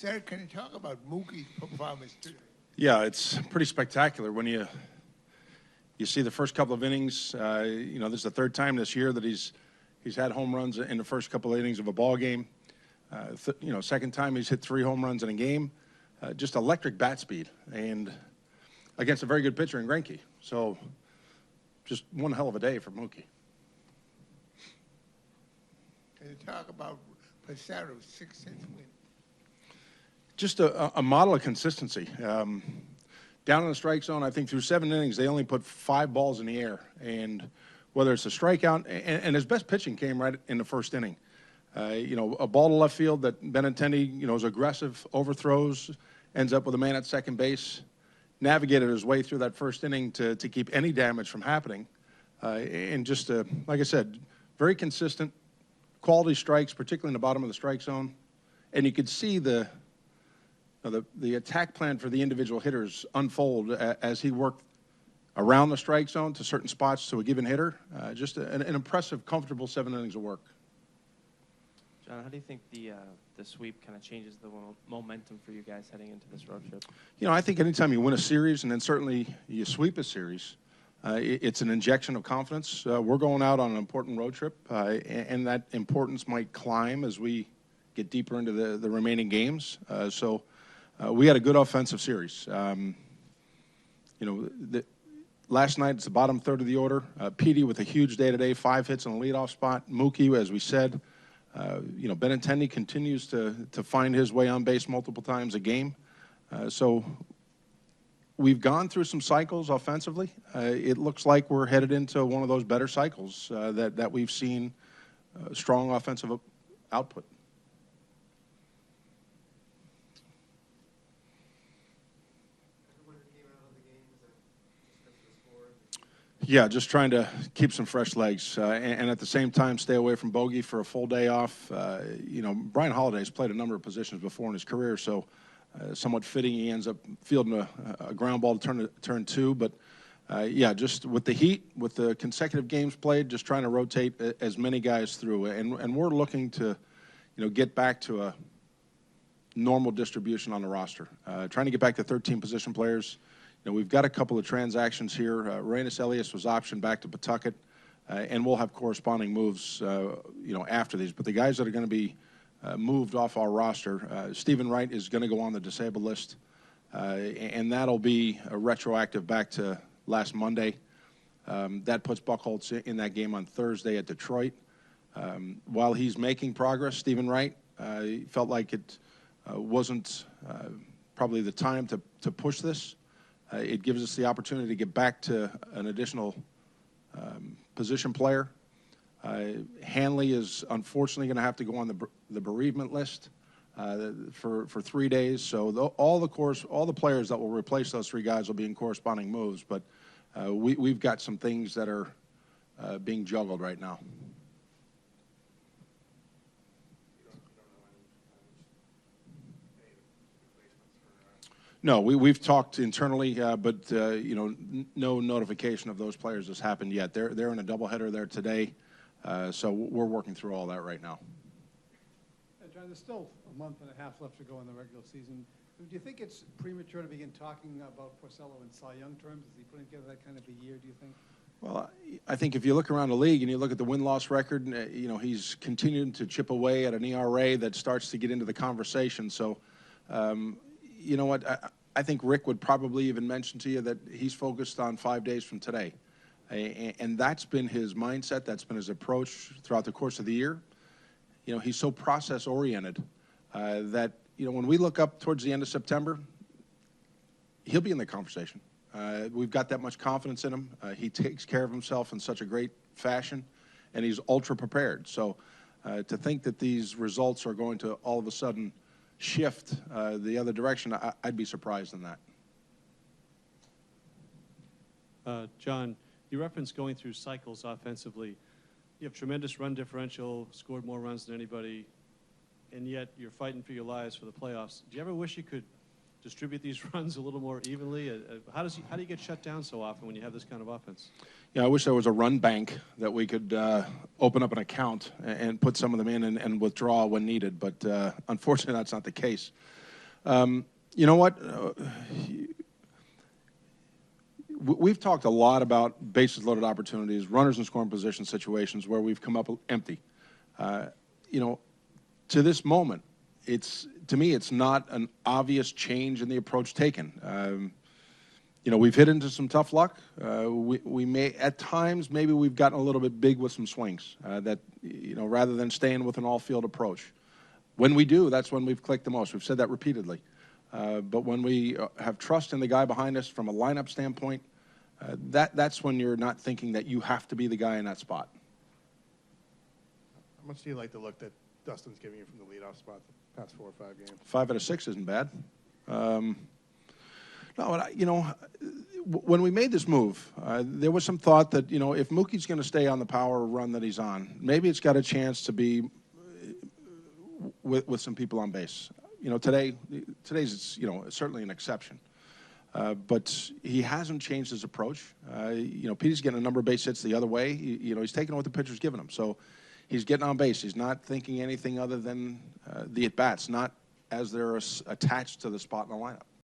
Sir, can you talk about Mookie's performance today? Yeah, it's pretty spectacular when you see the first couple of innings. This is the third time this year that he's had home runs in the first couple of innings of a ball game. Second time he's hit 3 home runs in a game. Just electric bat speed, and against a very good pitcher in Greinke. So just one hell of a day for Mookie. Can you talk about Pizarro's 6th win? Just a model of consistency. Down in the strike zone, I think through 7 innings, they only put 5 balls in the air. And whether it's a strikeout, and his best pitching came right in the first inning. A ball to left field that Benintendi, is aggressive, overthrows, ends up with a man at second base, navigated his way through that first inning to keep any damage from happening. And just, like I said, very consistent, quality strikes, particularly in the bottom of the strike zone. And you could see the attack plan for the individual hitters unfold as he worked around the strike zone to certain spots to a given hitter. Just an impressive, comfortable 7 innings of work. John, how do you think the sweep kind of changes the momentum for you guys heading into this road trip? I think anytime you win a series and then certainly you sweep a series, it's an injection of confidence. We're going out on an important road trip, and that importance might climb as we get deeper into the remaining games. So we had a good offensive series. Last night, it's the bottom third of the order. Petey with a huge day today, 5 hits on the leadoff spot. Mookie, as we said, Benintendi continues to find his way on base multiple times a game. So we've gone through some cycles offensively. It looks like we're headed into one of those better cycles that we've seen strong offensive output. Yeah, just trying to keep some fresh legs and at the same time stay away from bogey for a full day off. Brian Holliday's played a number of positions before in his career, so somewhat fitting he ends up fielding a ground ball to turn 2. But, just with the heat, with the consecutive games played, just trying to rotate as many guys through. And we're looking to, get back to a normal distribution on the roster, trying to get back to 13 position players. We've got a couple of transactions here. Reynes Elias was optioned back to Pawtucket, and we'll have corresponding moves, after these. But the guys that are going to be moved off our roster, Stephen Wright is going to go on the disabled list, and that'll be retroactive back to last Monday. That puts Buchholz in that game on Thursday at Detroit. While he's making progress, Stephen Wright felt like it wasn't probably the time to push this. It gives us the opportunity to get back to an additional position player. Hanley is unfortunately going to have to go on the bereavement list for 3 days. So all the players that will replace those 3 guys will be in corresponding moves. But we've got some things that are being juggled right now. No, we've talked internally, but no notification of those players has happened yet. They're in a doubleheader there today, so we're working through all that right now. John, there's still a month and a half left to go in the regular season. Do you think it's premature to begin talking about Porcello in Cy Young terms? Is he putting together that kind of a year, do you think? Well, I think if you look around the league and you look at the win-loss record, he's continuing to chip away at an ERA that starts to get into the conversation. So, you know what? I think Rick would probably even mention to you that he's focused on 5 days from today. And that's been his mindset. That's been his approach throughout the course of the year. He's so process-oriented that, when we look up towards the end of September, he'll be in the conversation. We've got that much confidence in him. He takes care of himself in such a great fashion, and he's ultra-prepared. So to think that these results are going to all of a sudden shift the other direction, I'd be surprised in that. John, you referenced going through cycles offensively. You have tremendous run differential, scored more runs than anybody, and yet you're fighting for your lives for the playoffs. Do you ever wish you could distribute these runs a little more evenly? How do you get shut down so often when you have this kind of offense? Yeah, I wish there was a run bank that we could open up an account and put some of them in and withdraw when needed, but unfortunately that's not the case. You know what? We've talked a lot about bases loaded opportunities, runners in scoring position situations where we've come up empty. You know, to this moment, to me, it's not an obvious change in the approach taken. You know, we've hit into some tough luck. We may, at times, maybe we've gotten a little bit big with some swings that, you know, rather than staying with an all-field approach. When we do, that's when we've clicked the most. We've said that repeatedly. But when we have trust in the guy behind us from a lineup standpoint, that's when you're not thinking that you have to be the guy in that spot. How much do you like the look that Dustin's giving you from the leadoff spot the past 4 or 5 games? 5 out of 6 isn't bad. No, you know, when we made this move, there was some thought that, you know, if Mookie's going to stay on the power run that he's on, maybe it's got a chance to be with some people on base. You know, today's, you know, certainly an exception. But he hasn't changed his approach. You know, Petey's getting a number of base hits the other way. You know, he's taking what the pitcher's giving him. So he's getting on base. He's not thinking anything other than the at-bats, not as they're attached to the spot in the lineup.